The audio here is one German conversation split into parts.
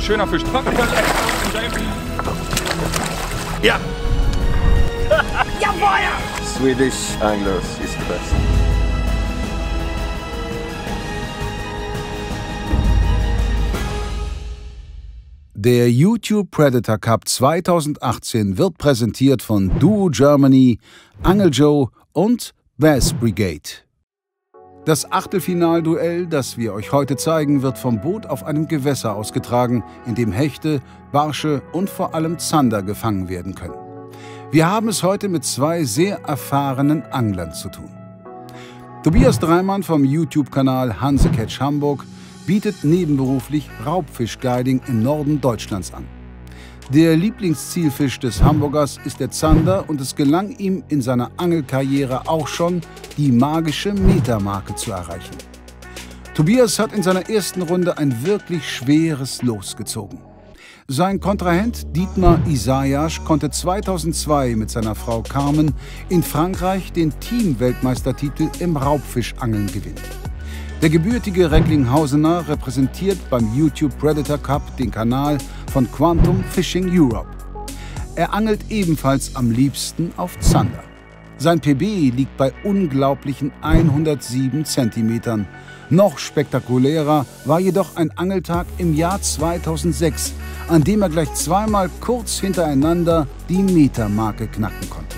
schöner Fisch. Ja! Jawohl! Swedish anglers is the best. Der YouTube Predator Cup 2018 wird präsentiert von Duo Germany, Angel Joe und Bass Brigade. Das Achtelfinalduell, das wir euch heute zeigen, wird vom Boot auf einem Gewässer ausgetragen, in dem Hechte, Barsche und vor allem Zander gefangen werden können. Wir haben es heute mit zwei sehr erfahrenen Anglern zu tun. Tobias Dreimann vom YouTube-Kanal Hansecatch Hamburg bietet nebenberuflich Raubfischguiding im Norden Deutschlands an. Der Lieblingszielfisch des Hamburgers ist der Zander und es gelang ihm in seiner Angelkarriere auch schon, die magische Metermarke zu erreichen. Tobias hat in seiner ersten Runde ein wirklich schweres Los gezogen. Sein Kontrahent Dietmar Isaias konnte 2002 mit seiner Frau Carmen in Frankreich den Team-Weltmeistertitel im Raubfischangeln gewinnen. Der gebürtige Recklinghausener repräsentiert beim YouTube Predator Cup den Kanal von Quantum Fishing Europe. Er angelt ebenfalls am liebsten auf Zander. Sein PB liegt bei unglaublichen 107 cm. Noch spektakulärer war jedoch ein Angeltag im Jahr 2006, an dem er gleich zweimal kurz hintereinander die Metermarke knacken konnte.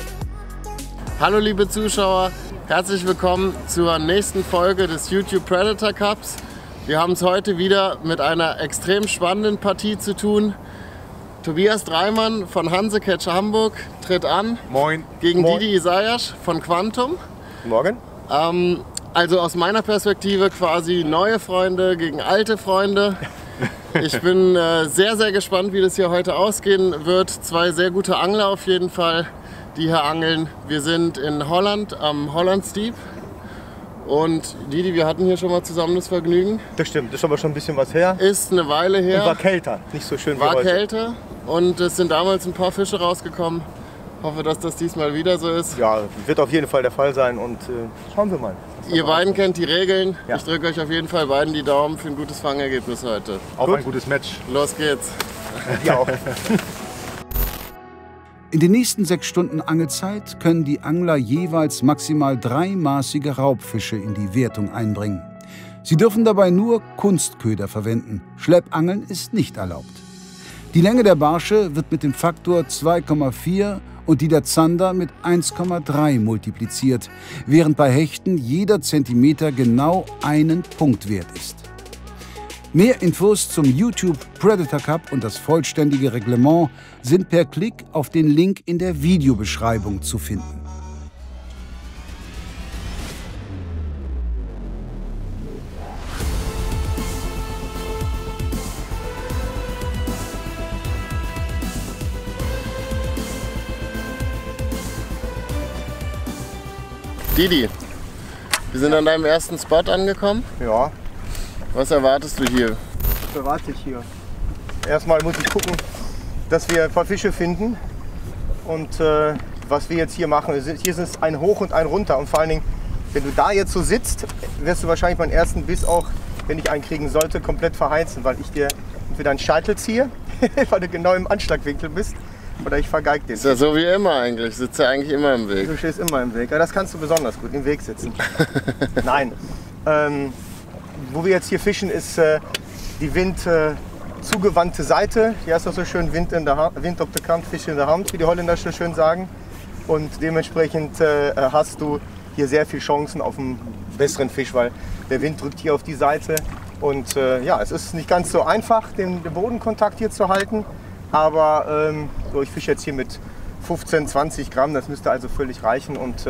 Hallo liebe Zuschauer, herzlich willkommen zur nächsten Folge des YouTube Predator Cups. Wir haben es heute wieder mit einer extrem spannenden Partie zu tun. Tobias Dreimann von Hansecatch Hamburg tritt an. Moin. Gegen Moin. Didi Isaias von Quantum. Morgen. Also aus meiner Perspektive quasi neue Freunde gegen alte Freunde. Ich bin sehr, sehr gespannt, wie das hier heute ausgehen wird. Zwei sehr gute Angler auf jeden Fall, die hier angeln. Wir sind in Holland am Holland Steep. Und Didi, wir hatten hier schon mal zusammen das Vergnügen. Das stimmt, das ist aber schon ein bisschen was her. Ist eine Weile her. Und war kälter, nicht so schön wie War heute. kälter und es sind damals ein paar Fische rausgekommen. Hoffe, dass das diesmal wieder so ist. Ja, wird auf jeden Fall der Fall sein und schauen wir mal. Ihr beiden kennt die Regeln. Ja. Ich drücke euch auf jeden Fall beiden die Daumen für ein gutes Fangergebnis heute. Auf Gut. ein gutes Match. Los geht's. Ja, auch. In den nächsten 6 Stunden Angelzeit können die Angler jeweils maximal 3-maßige Raubfische in die Wertung einbringen. Sie dürfen dabei nur Kunstköder verwenden. Schleppangeln ist nicht erlaubt. Die Länge der Barsche wird mit dem Faktor 2,4 und die der Zander mit 1,3 multipliziert, während bei Hechten jeder Zentimeter genau einen Punktwert ist. Mehr Infos zum YouTube Predator Cup und das vollständige Reglement sind per Klick auf den Link in der Videobeschreibung zu finden. Didi, wir sind an deinem ersten Spot angekommen. Ja, Was erwartest du hier? was erwarte ich hier? Erstmal muss ich gucken, dass wir ein paar Fische finden. Und was wir jetzt hier machen, hier ist es ein Hoch und ein Runter. Und vor allen Dingen, wenn du da jetzt so sitzt, wirst du wahrscheinlich meinen ersten Biss auch, wenn ich einen kriegen sollte, komplett verheizen, weil ich dir entweder einen Scheitel ziehe, weil du genau im Anschlagwinkel bist, oder ich vergeig den. Ist ja so wie immer eigentlich, sitzt ja eigentlich immer im Weg. Du stehst immer im Weg. Ja, das kannst du besonders gut, im Weg sitzen. Nein. Wo wir jetzt hier fischen, ist die windzugewandte Seite. Hier hast du so schön Wind auf der Kant, Fisch in der Hand, wie die Holländer so schön sagen. Und dementsprechend hast du hier sehr viele Chancen auf einen besseren Fisch, weil der Wind drückt hier auf die Seite. Und ja, es ist nicht ganz so einfach, den Bodenkontakt hier zu halten. Aber so, ich fische jetzt hier mit 15, 20 Gramm, das müsste also völlig reichen. Und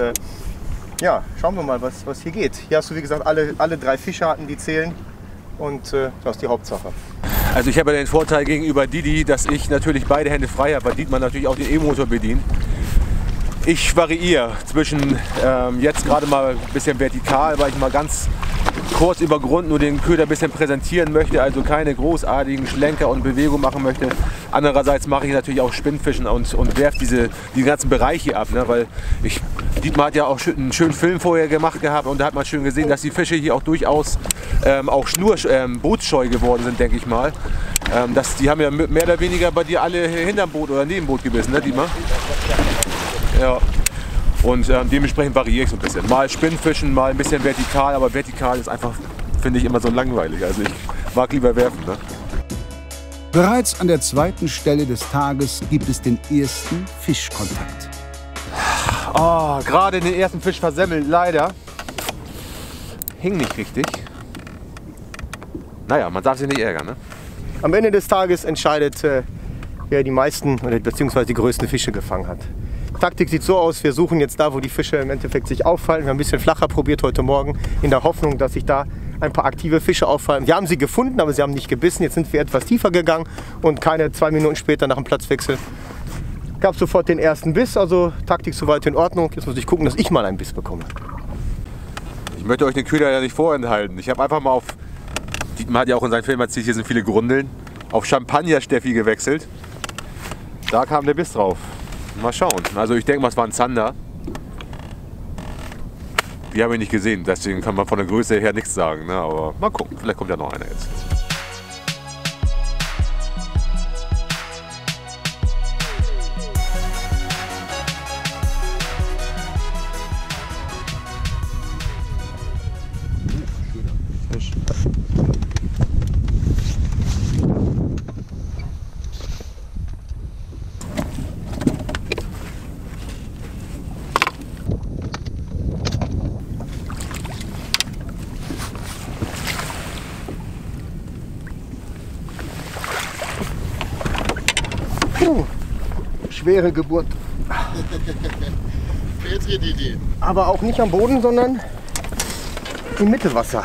ja, schauen wir mal, was hier geht. Hier hast du, wie gesagt, alle 3 Fischarten, die zählen. Und das ist die Hauptsache. Also ich habe den Vorteil gegenüber Didi, dass ich natürlich beide Hände frei habe, weil Dietmar natürlich auch den E-Motor bedient. Ich variiere zwischen jetzt gerade mal ein bisschen vertikal, weil ich mal ganz kurz über Grund nur den Köder ein bisschen präsentieren möchte, also keine großartigen Schlenker und Bewegungen machen möchte. Andererseits mache ich natürlich auch Spinnfischen und werfe die ganzen Bereiche ab, ne? Weil Dietmar hat ja auch einen schönen Film vorher gemacht gehabt und da hat man schön gesehen, dass die Fische hier auch durchaus auch bootsscheu geworden sind, denke ich mal. Die haben ja mehr oder weniger bei dir alle hinterm Boot oder neben dem Boot gebissen, ne, Dietmar? Ja. Und dementsprechend variiere ich so ein bisschen. Mal Spinnfischen, mal ein bisschen vertikal, aber vertikal ist einfach, finde ich, immer so langweilig. Also ich mag lieber werfen. Ne? Bereits an der zweiten Stelle des Tages gibt es den ersten Fischkontakt. Oh, gerade den ersten Fisch versemmelt, leider. Hing nicht richtig. Naja, man darf sich nicht ärgern, ne? Am Ende des Tages entscheidet, wer die meisten oder beziehungsweise die größten Fische gefangen hat. Die Taktik sieht so aus, wir suchen jetzt da, wo die Fische im Endeffekt sich auffallen. Wir haben ein bisschen flacher probiert heute Morgen, in der Hoffnung, dass sich da ein paar aktive Fische auffallen. Wir haben sie gefunden, aber sie haben nicht gebissen. Jetzt sind wir etwas tiefer gegangen und keine 2 Minuten später nach dem Platzwechsel gab es sofort den ersten Biss. Also Taktik soweit in Ordnung. Jetzt muss ich gucken, dass ich mal einen Biss bekomme. Ich möchte euch den Köder ja nicht vorenthalten. Ich habe einfach mal auf, Dietmar hat ja auch in seinem Film erzählt, hier sind viele Grundeln, auf Champagner-Steffi gewechselt. Da kam der Biss drauf. Mal schauen. Also ich denke mal, es war ein Zander. Die habe ich nicht gesehen, deswegen kann man von der Größe her nichts sagen. Ne? Aber mal gucken, vielleicht kommt ja noch einer jetzt. Schwere Geburt. Petri Didi. Aber auch nicht am Boden, sondern im Mittelwasser.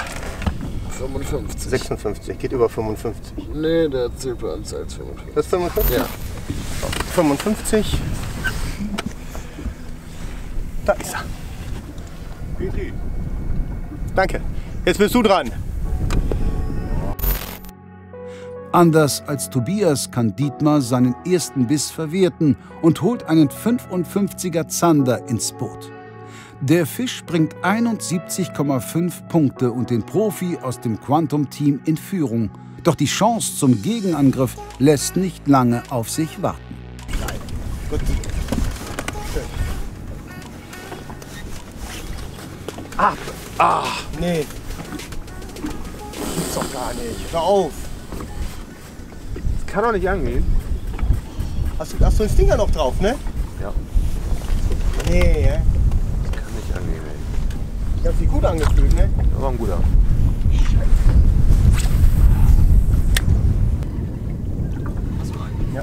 55. 56, geht über 55. Nee, der Zielplanzahl als 55. Das ist 55? Ja. 55. Da ist er. Petri. Danke. Jetzt bist du dran. Anders als Tobias kann Dietmar seinen ersten Biss verwerten und holt einen 55er Zander ins Boot. Der Fisch bringt 71,5 Punkte und den Profi aus dem Quantum-Team in Führung. Doch die Chance zum Gegenangriff lässt nicht lange auf sich warten. Gut. Schön. Nee. Gibt's doch gar nicht. Hör auf. Kann doch nicht angehen. Hast du einen Stinger noch drauf, ne? Ja. Nee, ja. Das kann nicht angehen, ey. Ich hab sie gut angefühlt, ne? Das war ein guter. Ja.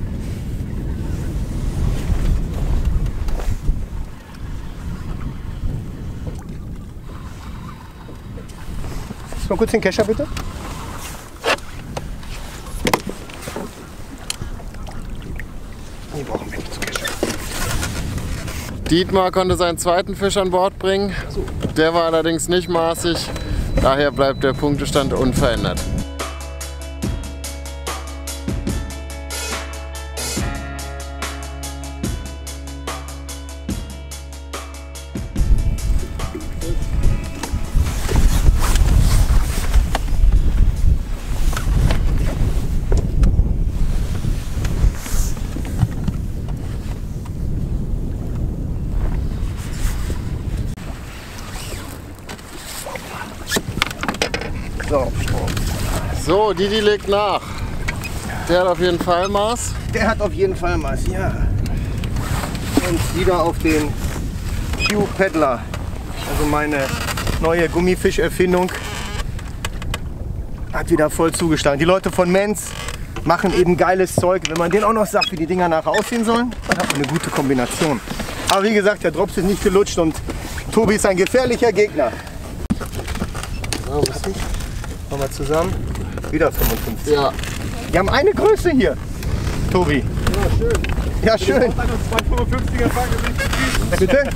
Mal kurz den Kescher, bitte. Die brauchen wir nicht zum Kescher. Dietmar konnte seinen zweiten Fisch an Bord bringen. Der war allerdings nicht maßig. Daher bleibt der Punktestand unverändert. So, Didi legt nach. Der hat auf jeden Fall Maß. Der hat auf jeden Fall Maß, ja. Und wieder auf den Q-Paddler. Also meine neue Gummifischerfindung. Hat wieder voll zugeschlagen. Die Leute von Menz machen eben geiles Zeug. Wenn man denen auch noch sagt, wie die Dinger nachher aussehen sollen, dann hat man eine gute Kombination. Aber wie gesagt, der Drops ist nicht gelutscht und Tobi ist ein gefährlicher Gegner. So, was ist? Machen wir zusammen. Wieder 55. Ja. Wir haben eine Größe hier, Tobi. Ja, schön. Ja, schön. Bitte?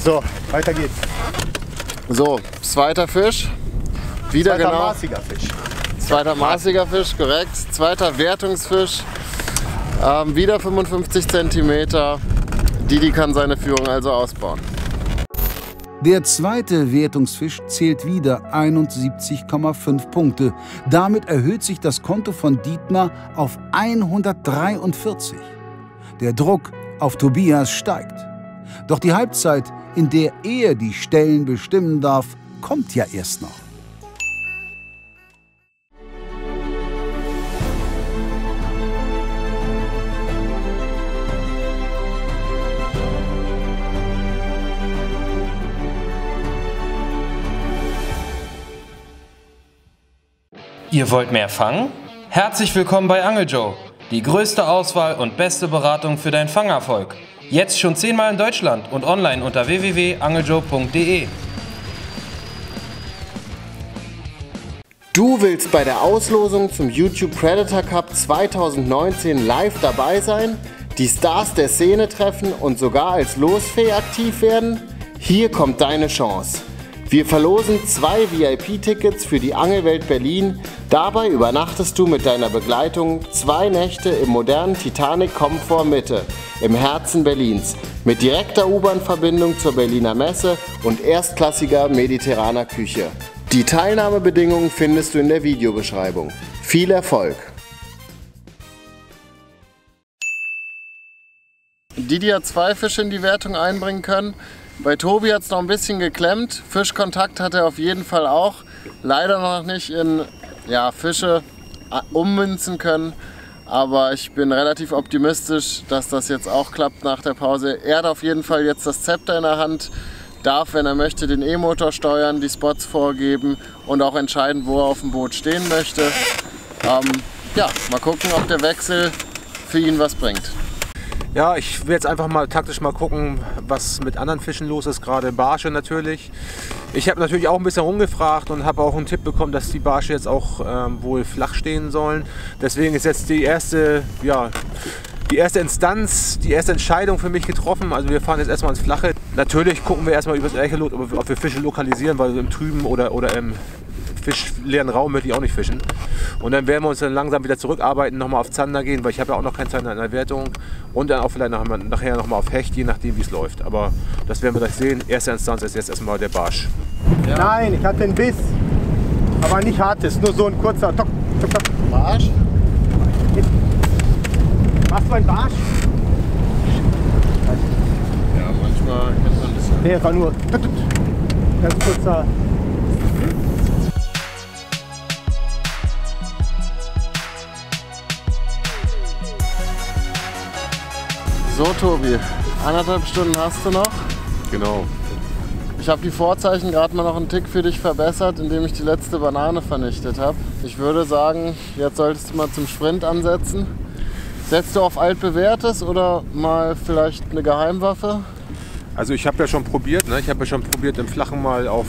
So, weiter geht's. So, zweiter Fisch. Wieder Zweiter genau. maßiger Fisch. Zweiter maßiger Fisch, korrekt. Zweiter Wertungsfisch. Wieder 55 cm. Didi kann seine Führung also ausbauen. Der zweite Wertungsfisch zählt wieder 71,5 Punkte. Damit erhöht sich das Konto von Dietmar auf 143. Der Druck auf Tobias steigt. Doch die Halbzeit, in der er die Stellen bestimmen darf, kommt ja erst noch. Ihr wollt mehr fangen? Herzlich willkommen bei Angel Joe, die größte Auswahl und beste Beratung für deinen Fangerfolg. Jetzt schon 10-mal in Deutschland und online unter www.angeljoe.de. Du willst bei der Auslosung zum YouTube Predator Cup 2019 live dabei sein, die Stars der Szene treffen und sogar als Losfee aktiv werden? Hier kommt deine Chance. Wir verlosen 2 VIP-Tickets für die Angelwelt Berlin. Dabei übernachtest du mit deiner Begleitung 2 Nächte im modernen Titanic Komfort Mitte im Herzen Berlins mit direkter U-Bahn-Verbindung zur Berliner Messe und erstklassiger mediterraner Küche. Die Teilnahmebedingungen findest du in der Videobeschreibung. Viel Erfolg! Didi hat 2 Fische in die Wertung einbringen können. Bei Tobi hat es noch ein bisschen geklemmt. Fischkontakt hat er auf jeden Fall auch. Leider noch nicht in Fische ummünzen können. Aber ich bin relativ optimistisch, dass das jetzt auch klappt nach der Pause. Er hat auf jeden Fall jetzt das Zepter in der Hand. Darf, wenn er möchte, den E-Motor steuern, die Spots vorgeben und auch entscheiden, wo er auf dem Boot stehen möchte. Mal gucken, ob der Wechsel für ihn was bringt. Ja, ich will jetzt einfach mal taktisch mal gucken, was mit anderen Fischen los ist, gerade Barsche natürlich. Ich habe natürlich auch ein bisschen rumgefragt und habe auch einen Tipp bekommen, dass die Barsche jetzt auch wohl flach stehen sollen. Deswegen ist jetzt die erste Instanz, die erste Entscheidung für mich getroffen. Also wir fahren jetzt erstmal ins Flache. Natürlich gucken wir erstmal über das Echolot, ob wir Fische lokalisieren, weil im Trüben oder im fischleeren Raum möchte ich auch nicht fischen. Und dann werden wir uns dann langsam wieder zurückarbeiten, nochmal auf Zander gehen, weil ich habe ja auch noch keinen Zander in der Wertung. Und dann auch vielleicht nachher nochmal auf Hecht, je nachdem wie es läuft. Aber das werden wir gleich sehen. Erste Instanz ist jetzt erstmal der Barsch. Ja. Nein, ich hatte einen Biss. Aber nicht hartes, nur so ein kurzer Tock, Tock, Tock. Barsch? Hast du einen Barsch? Ja, manchmal kennt man ein bisschen. Nee, war nur ganz kurzer. So Tobi, 1,5 Stunden hast du noch. Genau. Ich habe die Vorzeichen gerade mal noch einen Tick für dich verbessert, indem ich die letzte Banane vernichtet habe. Ich würde sagen, jetzt solltest du mal zum Sprint ansetzen. Setzt du auf altbewährtes oder mal vielleicht eine Geheimwaffe? Also ich habe ja schon probiert, ne? Ich habe ja schon probiert im Flachen mal auf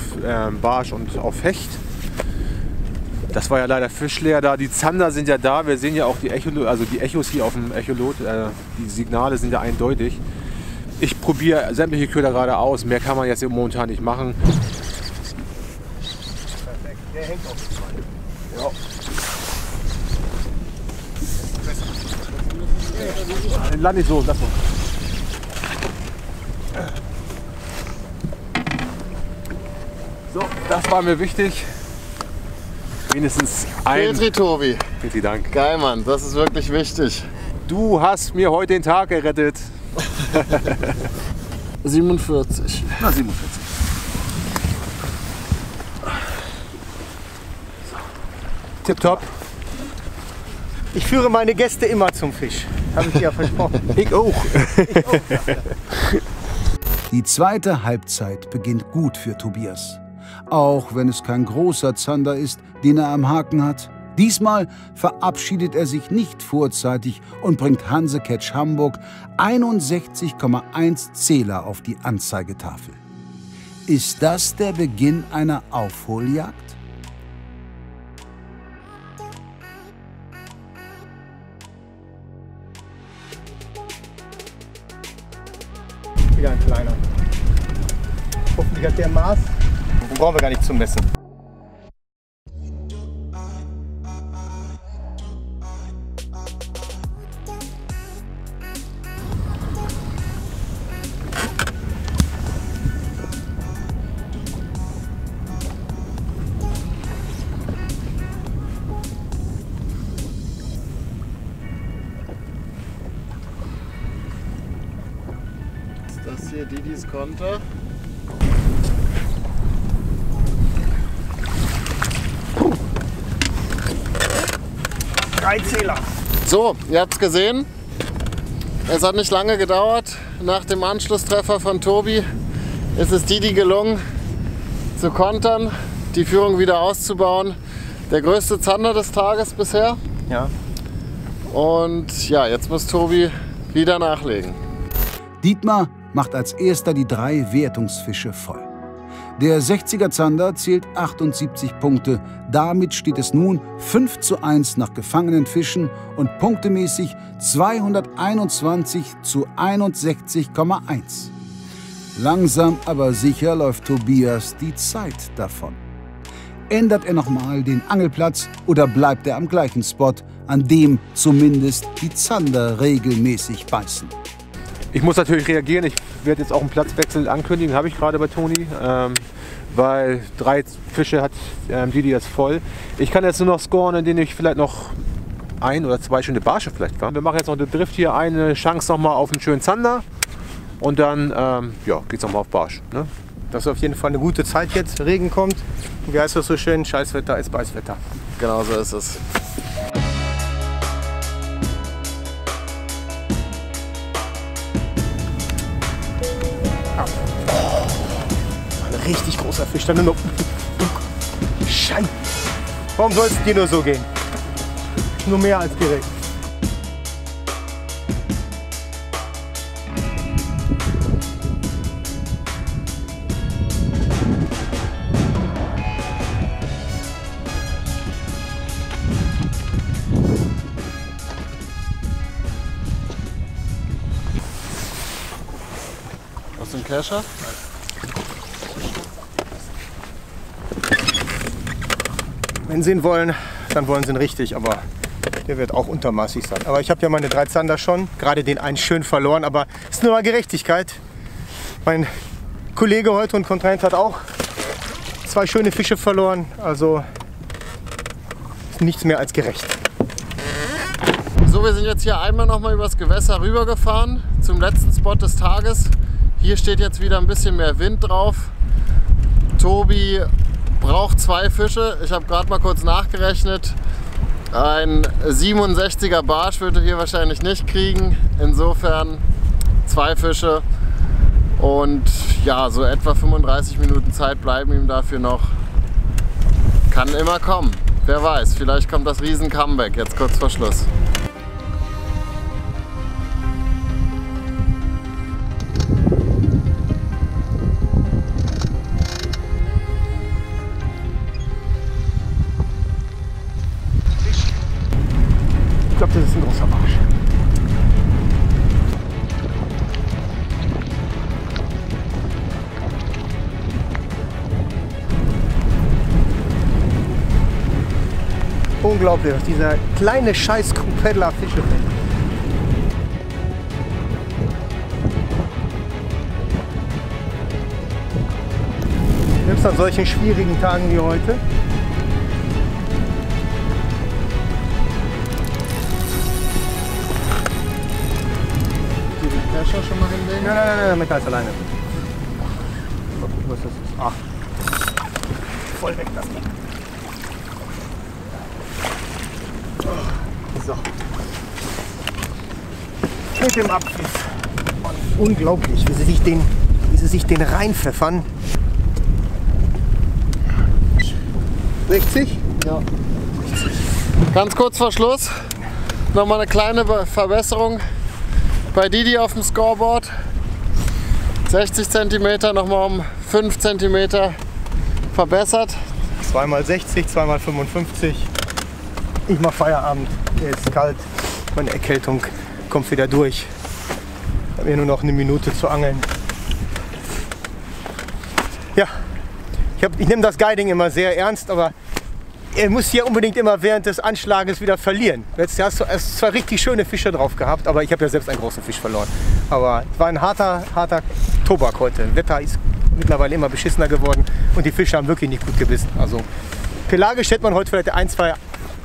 Barsch und auf Hecht. Das war ja leider fischleer da. Die Zander sind ja da. Wir sehen ja auch die Echos hier auf dem Echolot. Die Signale sind ja eindeutig. Ich probiere sämtliche Köder gerade aus. Mehr kann man jetzt momentan nicht machen. Perfekt. Der hängt auf jeden Fall. Ja. Den lande ich so. Lass mal. So, das war mir wichtig. Mindestens ein. Petri, Tobi. Petri, Dank. Geil, Mann. Das ist wirklich wichtig. Du hast mir heute den Tag gerettet. 47. Na, 47. Tipptopp. Ich führe meine Gäste immer zum Fisch. Habe ich dir ja versprochen. Ich auch. Die zweite Halbzeit beginnt gut für Tobias. Auch wenn es kein großer Zander ist, den er am Haken hat. Diesmal verabschiedet er sich nicht vorzeitig und bringt Hanse Catch Hamburg 61,1 Zähler auf die Anzeigetafel. Ist das der Beginn einer Aufholjagd? Wieder ein kleiner. Hoffentlich hat der Maß. Den brauchen wir gar nicht zu messen. Das hier Didis Konter. Drei Zähler. So, ihr habt es gesehen. Es hat nicht lange gedauert. Nach dem Anschlusstreffer von Tobi ist es Didi gelungen, zu kontern, die Führung wieder auszubauen. Der größte Zander des Tages bisher. Ja. Und ja, jetzt muss Tobi wieder nachlegen. Dietmar macht als erster die 3 Wertungsfische voll. Der 60er Zander zählt 78 Punkte. Damit steht es nun 5:1 nach gefangenen Fischen und punktemäßig 221:61,1. Langsam aber sicher läuft Tobias die Zeit davon. Ändert er nochmal den Angelplatz oder bleibt er am gleichen Spot, an dem zumindest die Zander regelmäßig beißen? Ich muss natürlich reagieren. Ich werde jetzt auch einen Platzwechsel ankündigen, habe ich gerade bei Toni, weil 3 Fische hat Didi jetzt voll. Ich kann jetzt nur noch scoren, indem ich vielleicht noch 1 oder 2 schöne Barsche vielleicht fange. Wir machen jetzt noch eine Drift hier, eine Chance noch mal auf einen schönen Zander und dann ja, geht es noch mal auf Barsch. Ne? Das ist auf jeden Fall eine gute Zeit jetzt. Regen kommt. Wie heißt das so schön? Scheißwetter ist Beißwetter. Genau so ist es. Ein richtig großer Fisch. Dann nur noch. Scheiße. Warum soll es dir nur so gehen? Nur mehr als gerecht. Hast du einen Kescher? Wenn sie ihn wollen, dann wollen sie ihn richtig, aber der wird auch untermaßig sein. Aber ich habe ja meine 3 Zander schon, gerade den einen schön verloren, aber es ist nur mal Gerechtigkeit. Mein Kollege heute und Kontrahent hat auch 2 schöne Fische verloren, also nichts mehr als gerecht. So, wir sind jetzt hier einmal noch mal übers Gewässer rübergefahren zum letzten Spot des Tages. Hier steht jetzt wieder ein bisschen mehr Wind drauf. Tobi braucht 2 Fische. Ich habe gerade mal kurz nachgerechnet. Ein 67er Barsch würde hier wahrscheinlich nicht kriegen. Insofern 2 Fische und ja, so etwa 35 Minuten Zeit bleiben ihm dafür noch. Kann immer kommen. Wer weiß, vielleicht kommt das Riesen-Comeback jetzt kurz vor Schluss. Ich glaube, das ist ein großer Barsch. Unglaublich, was dieser kleine Scheiß-Kuhpeddler Fische fängt. Selbst an solchen schwierigen Tagen wie heute. Schon mal hinlegen? Nein, mit ganz alleine. Was ist das? Ach. Voll weg das Ding. So. Mit dem Abpfiff. Unglaublich, wie sie sich den reinpfeffern. 60? Ja. Ganz kurz vor Schluss nochmal eine kleine Verbesserung bei Didi auf dem Scoreboard. 60 cm nochmal um 5 cm verbessert. 2x60, 2x55. Ich mach Feierabend. Hier ist kalt. Meine Erkältung kommt wieder durch. Ich habe hier nur noch eine Minute zu angeln. Ja, ich nehme das Guiding immer sehr ernst, aber er muss hier unbedingt immer während des Anschlages wieder verlieren. Jetzt hast du zwar richtig schöne Fische drauf gehabt, aber ich habe ja selbst einen großen Fisch verloren. Aber es war ein harter Tobak heute. Das Wetter ist mittlerweile immer beschissener geworden und die Fische haben wirklich nicht gut gebissen. Also pelagisch hätte man heute vielleicht 1, 2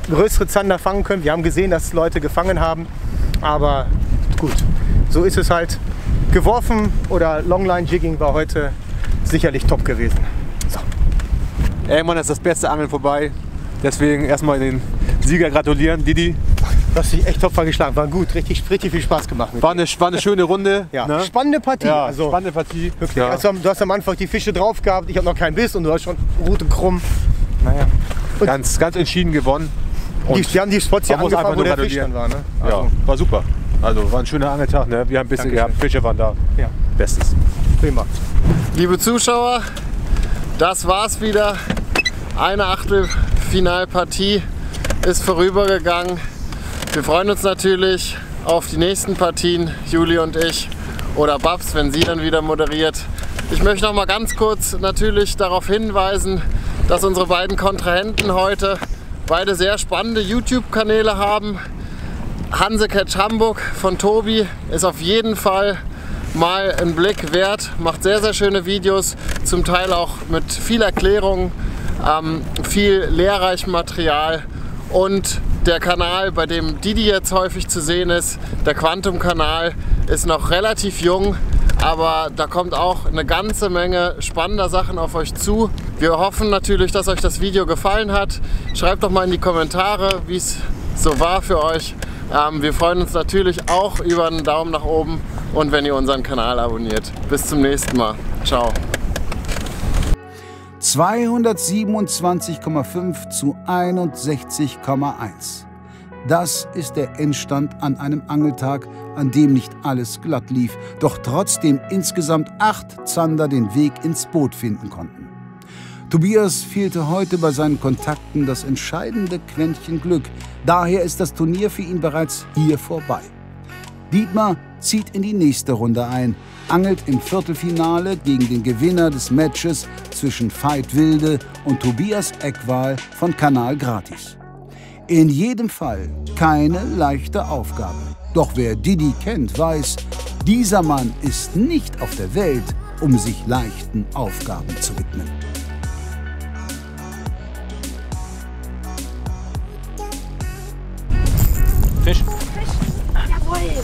größere Zander fangen können. Wir haben gesehen, dass Leute gefangen haben, aber gut, so ist es halt. geworfen oder Longline-Jigging war heute sicherlich top gewesen. So. Irgendwann ist das beste Angeln vorbei. Deswegen erstmal den Sieger gratulieren, Didi. Du hast dich echt tapfer geschlagen, war gut, richtig viel Spaß gemacht. War eine schöne Runde. Ja. Ne? Spannende Partie. Ja, also, spannende Partie. wirklich. Ja. Also, du hast am Anfang die Fische drauf gehabt, ich habe noch keinen Biss und du hast schon rote krumm. Naja. Ganz entschieden gewonnen. Die haben die Spots hier man muss angefangen, wo einfach der nur Fisch dann war. Ne? Ja, war super. Also war ein schöner Angeltag. Ne? Wir haben ein bisschen Dankeschön. gehabt, Fische waren da. Ja. Bestes. Prima. Liebe Zuschauer, das war's wieder. Eine Achtelfinalpartie ist vorübergegangen. Wir freuen uns natürlich auf die nächsten Partien, Juli und ich, oder Babs, wenn sie dann wieder moderiert. Ich möchte noch mal ganz kurz natürlich darauf hinweisen, dass unsere beiden Kontrahenten heute beide sehr spannende YouTube-Kanäle haben. Hansecatch Hamburg von Tobi ist auf jeden Fall mal einen Blick wert, macht sehr schöne Videos, zum Teil auch mit viel Erklärung, viel lehrreichem Material. Und der Kanal, bei dem Didi jetzt häufig zu sehen ist, der Quantum-Kanal, ist noch relativ jung, aber da kommt auch eine ganze Menge spannender Sachen auf euch zu. Wir hoffen natürlich, dass euch das Video gefallen hat. Schreibt doch mal in die Kommentare, wie es so war für euch. Wir freuen uns natürlich auch über einen Daumen nach oben und wenn ihr unseren Kanal abonniert. Bis zum nächsten Mal. Ciao. 227,5 zu 61,1. Das ist der Endstand an einem Angeltag, an dem nicht alles glatt lief, doch trotzdem insgesamt 8 Zander den Weg ins Boot finden konnten. Tobias fehlte heute bei seinen Kontakten das entscheidende Quäntchen Glück. Daher ist das Turnier für ihn bereits hier vorbei. Dietmar zieht in die nächste Runde ein, angelt im Viertelfinale gegen den Gewinner des Matches zwischen Veit Wilde und Tobias Eckwal von Kanal Gratis. In jedem Fall keine leichte Aufgabe. Doch wer Didi kennt, weiß, dieser Mann ist nicht auf der Welt, um sich leichten Aufgaben zu widmen. Fisch. Jawohl!